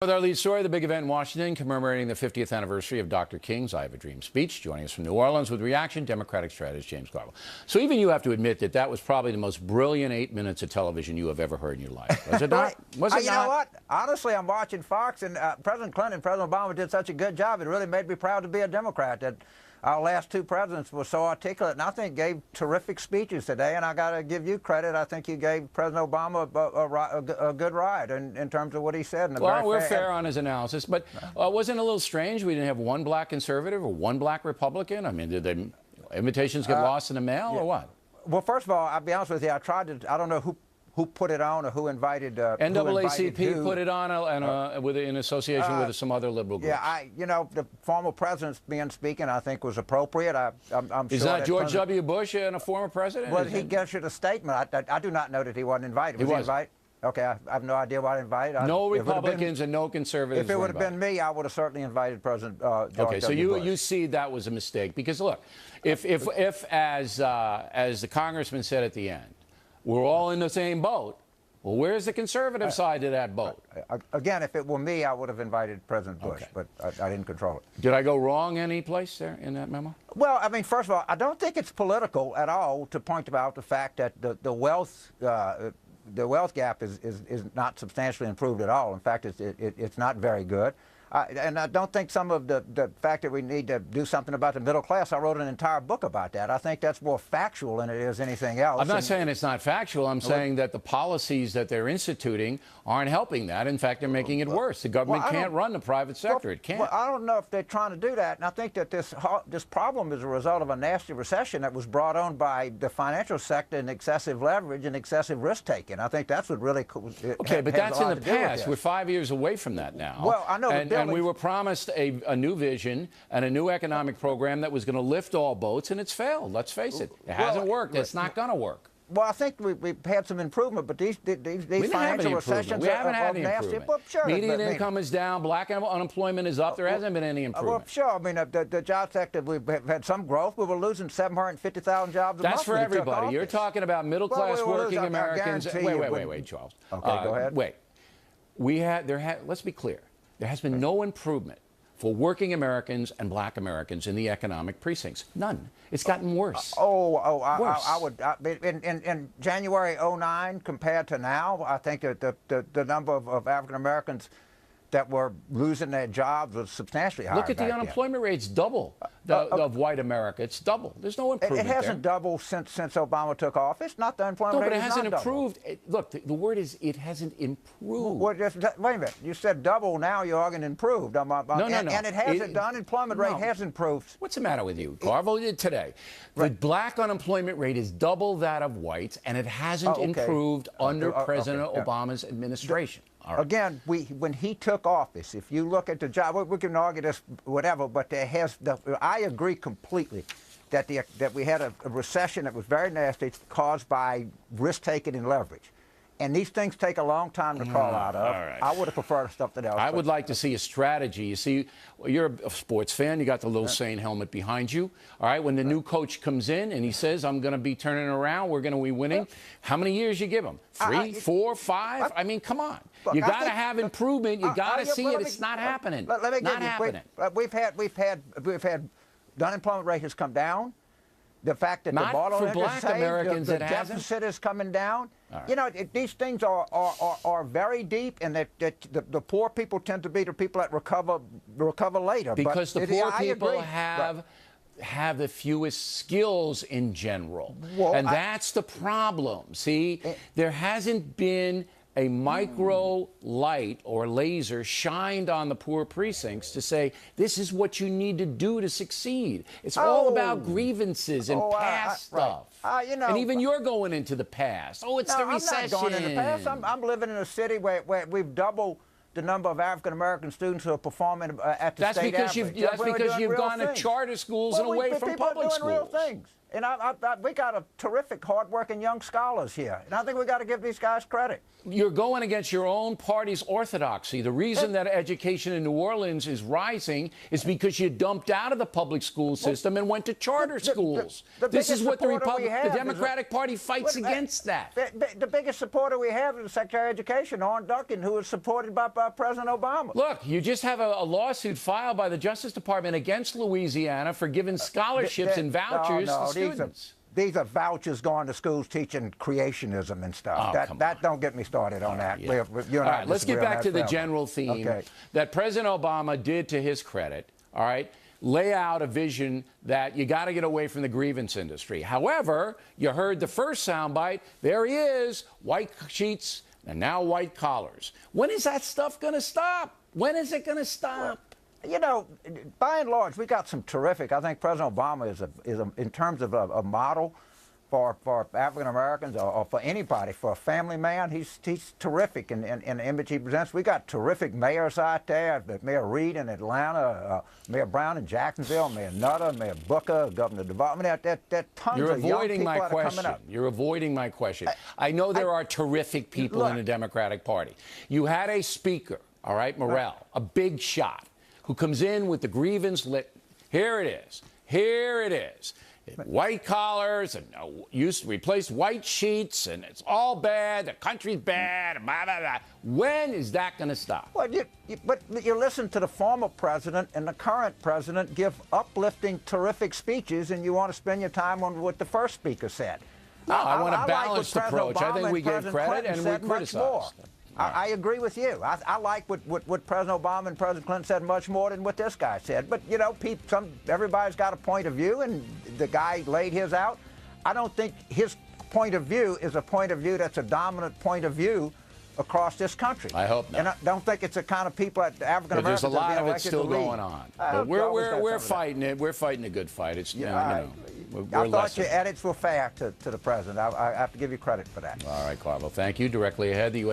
With our lead story, the big event in Washington commemorating the 50th anniversary of Dr. King's I Have a Dream speech. Joining us from New Orleans with reaction, Democratic strategist James Garvey. So even you have to admit that that was probably the most brilliant 8 minutes of television you have ever heard in your life. Was it not? Was it You not? know what? Honestly, I'm watching Fox, and President Clinton, President Obama did such a good job. It really made me proud to be a Democrat. That our last two presidents were so articulate, and I think gave terrific speeches today. And I got to give you credit. I think you gave President Obama a good ride in terms of what he said. Well, we're fair on his analysis, but wasn't it a little strange we didn't have one black conservative or one black Republican? I mean, did the invitations get lost in the mail or what? Well, first of all, I'll be honest with you. I don't know who put it on or who invited NAACP put it on in association with some other liberal groups. Yeah, you know, the former president's speaking, I think, was appropriate. I'm Is sure not George W. Bush a former president? Well, he issued a statement. I do not know that he wasn't invited. Was he invited? Okay, I have no idea why I invited. No Republicans and no conservatives. If it would have been me, I would have certainly invited President George Okay, so W. Bush. you see that was a mistake because look, if as the congressman said at the end, we're all in the same boat. Well, where's the conservative side of that boat? Again, if it were me, I would have invited President Bush, but I didn't control it. Did I go wrong any place there in that memo? Well, I mean, first of all, I don't think it's political at all to point out the fact that the wealth gap is not substantially improved at all. In fact, it's not very good. And I don't think some of the fact that we need to do something about the middle class, I wrote an entire book about that. I think that's more factual than it is anything else. I'm not saying it's not factual. I'm saying that the policies that they're instituting aren't helping that. In fact, they're making it worse. The government can't run the private sector. It can't. Well, I don't know if they're trying to do that. And I think that this problem is a result of a nasty recession that was brought on by the financial sector and excessive leverage and excessive risk-taking. I think that's what really Okay, but that's in the past. We're 5 years away from that now. Well, I know. And we were promised a new vision and a new economic program that was going to lift all boats, and it's failed. Let's face it. It hasn't worked. It's not going to work. Well, I think we've had some improvement, but these financial recessions we haven't had any nasty. improvement. Well, sure, Median income is down. Black unemployment is up. There hasn't been any improvement. Well, sure. I mean, the job sector, we've had some growth. We were losing 750,000 jobs a month. That's for everybody. You're talking about middle-class working Americans. Wait, Charles. Okay, go ahead. Wait. Let's be clear. There has been no improvement for working Americans and black Americans in the economic precincts. None. It's gotten worse. I would, in January '09 compared to now, I think that the number of African Americans that were losing their jobs was substantially higher. Look at the unemployment rate's double of white America. It's double. There's no improvement. It hasn't doubled since Obama took office. Not the unemployment rate. No, but it hasn't improved. Look, the word is it hasn't improved. Well, wait a minute. You said double. Now you're arguing improved. No. And it hasn't. The unemployment rate has improved. What's the matter with you, Garvey? Today, the black unemployment rate is double that of whites, and it hasn't improved under President Obama's administration. Again, when he took office, if you look at the job, we can argue this, whatever, but I agree completely that we had a recession that was very nasty, caused by risk-taking and leverage. And these things take a long time to crawl out of. All right. I would have preferred something else. I would like to see a strategy. You see, you're a sports fan. You got the little Saint helmet behind you. All right, when the new coach comes in and he says, I'm going to be turning around, we're going to be winning, how many years you give him? 3, 4, 5? I mean, come on. Look, you got to have improvement. You got to see it. It's not happening. Not happening. We've had the unemployment rate has come down. The fact that not the border for black Americans, the deficit is coming down. Right. You know, these things are very deep, and that the poor people tend to be the people that recover later. Because the poor people have the fewest skills in general, and that's the problem. See, there hasn't been a micro light or laser shined on the poor precincts to say, this is what you need to do to succeed. It's all about grievances and past stuff. You know, and even you're going into the past. Oh, it's the recession. I'm not going in the past. I'm living in a city where we've doubled the number of African American students who are performing at the state average. That's because you've gone to charter schools and away from public schools. People are doing real things. And we got a terrific, hard-working young scholars here. And I think we got to give these guys credit. You're going against your own party's orthodoxy. The reason that education in New Orleans is rising is because you dumped out of the public school system and went to charter schools. This is what the Democratic Party fights against that. The biggest supporter we have is the Secretary of Education, Orrin Duncan, who is supported by President Obama. Look, you just have a lawsuit filed by the Justice Department against Louisiana for giving scholarships and vouchers to students. These are vouchers going to schools teaching creationism and stuff. That don't get me started on that. Yeah. All right, let's get back to the general theme that President Obama did, to his credit, all right, lay out a vision that you got to get away from the grievance industry. However, you heard the first soundbite. There he is, white sheets and now white collars. When is that stuff going to stop? When is it going to stop? You know, by and large, we got some terrific. I think President Obama is in terms of a model for African Americans or for anybody, for a family man. He's terrific in the image he presents. We got terrific mayors out there. Mayor Reed in Atlanta, Mayor Brown in Jacksonville, Mayor Nutter, Mayor Booker, Governor Duval. I mean, there are tons of young people that are coming up. You're avoiding my question. I know there are terrific people in the Democratic Party. You had a speaker, all right, Morrell, a big shot, who comes in with the grievance lit. Here it is. Here it is. White collars and used to replace white sheets, and it's all bad. The country's bad. Blah, blah, blah. When is that going to stop? Well, but you listen to the former president and the current president give uplifting, terrific speeches, and you want to spend your time on what the first speaker said. No, I want a balanced approach. I think we give credit and we criticize. I agree with you. I like what President Obama and President Clinton said much more than what this guy said. But, you know, everybody's got a point of view, and the guy laid his out. I don't think his point of view is a point of view that's a dominant point of view across this country. I hope not. And I don't think it's the kind of people that African Americans. There's a lot of it still going on. But we're fighting it. We're fighting a good fight. It's I thought your edits were fair to the president. I have to give you credit for that. All right, Carlo. Thank you. Directly ahead, the U.S.